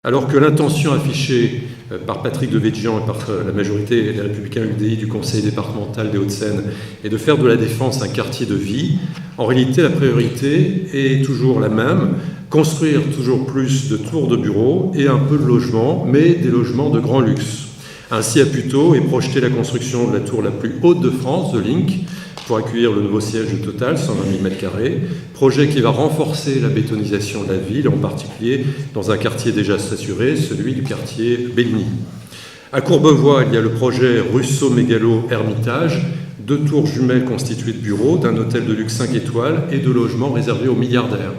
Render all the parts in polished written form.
Alors que l'intention affichée par Patrick Devedjian et par la majorité des Républicains UDI du Conseil départemental des Hauts-de-Seine est de faire de la Défense un quartier de vie, en réalité la priorité est toujours la même, construire toujours plus de tours de bureaux et un peu de logements, mais des logements de grand luxe. Ainsi à Puteaux est projetée la construction de la tour la plus haute de France, The Link, pour accueillir le nouveau siège de Total, 120 000 m², projet qui va renforcer la bétonisation de la ville, en particulier dans un quartier déjà saturé, celui du quartier Bellini. À Courbevoie, il y a le projet Russo-Mégalo-Hermitage, 2 tours jumelles constituées de bureaux, d'un hôtel de luxe 5 étoiles et de logements réservés aux milliardaires.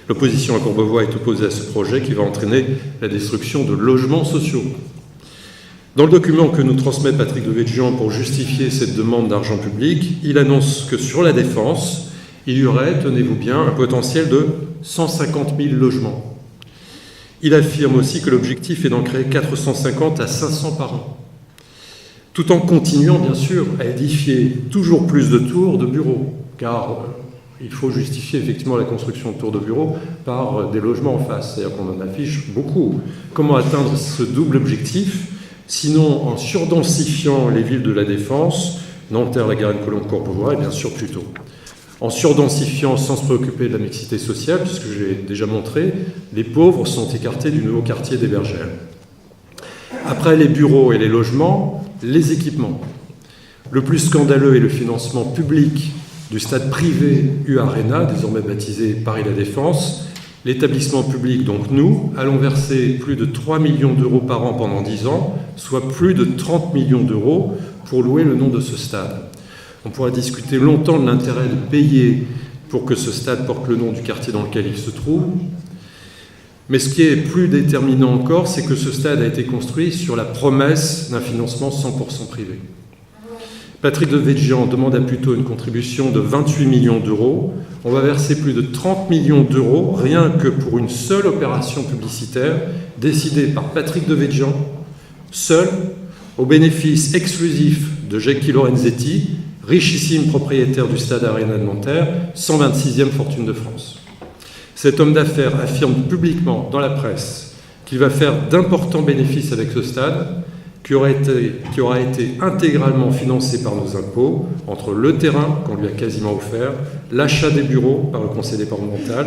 L'opposition à Courbevoie est opposée à ce projet qui va entraîner la destruction de logements sociaux. Dans le document que nous transmet Patrick Devedjian pour justifier cette demande d'argent public, il annonce que sur la Défense, il y aurait, tenez-vous bien, un potentiel de 150 000 logements. Il affirme aussi que l'objectif est d'en créer 450 à 500 par an, tout en continuant bien sûr à édifier toujours plus de tours de bureaux, car il faut justifier effectivement la construction de tours de bureaux par des logements en face, c'est-à-dire qu'on en affiche beaucoup. Comment atteindre ce double objectif ? Sinon en surdensifiant les villes de la Défense, Nanterre, La Garenne-Colombes, Courbevoie et bien sûr Puteaux. En surdensifiant sans se préoccuper de la mixité sociale, puisque j'ai déjà montré, les pauvres sont écartés du nouveau quartier des Bergères. Après les bureaux et les logements, les équipements. Le plus scandaleux est le financement public du stade privé U-Arena, désormais baptisé Paris La Défense. L'établissement public, donc nous, allons verser plus de 3 millions d'euros par an pendant 10 ans, soit plus de 30 millions d'euros pour louer le nom de ce stade. On pourra discuter longtemps de l'intérêt de payer pour que ce stade porte le nom du quartier dans lequel il se trouve. Mais ce qui est plus déterminant encore, c'est que ce stade a été construit sur la promesse d'un financement 100% privé. Patrick Devedjian demande à Puteaux une contribution de 28 millions d'euros. On va verser plus de 30 millions d'euros rien que pour une seule opération publicitaire décidée par Patrick Devedjian, seul, au bénéfice exclusif de Jackie Lorenzetti, richissime propriétaire du stade Arena de Nanterre, 126e fortune de France. Cet homme d'affaires affirme publiquement dans la presse qu'il va faire d'importants bénéfices avec ce stade, qui aura été intégralement financé par nos impôts, entre le terrain qu'on lui a quasiment offert, l'achat des bureaux par le conseil départemental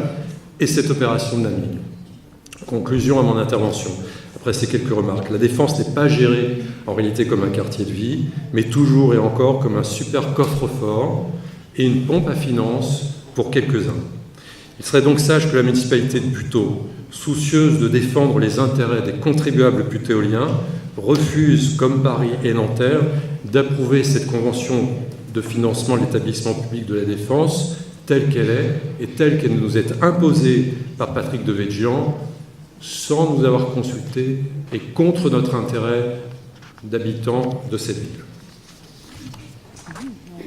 et cette opération de naming. Conclusion à mon intervention. Après ces quelques remarques, la Défense n'est pas gérée en réalité comme un quartier de vie, mais toujours et encore comme un super coffre-fort et une pompe à finances pour quelques-uns. Il serait donc sage que la municipalité de Puteaux, soucieuse de défendre les intérêts des contribuables putéoliens, refuse, comme Paris et Nanterre, d'approuver cette convention de financement de l'établissement public de la Défense telle qu'elle est et telle qu'elle nous est imposée par Patrick Devedjian sans nous avoir consultés et contre notre intérêt d'habitants de cette ville.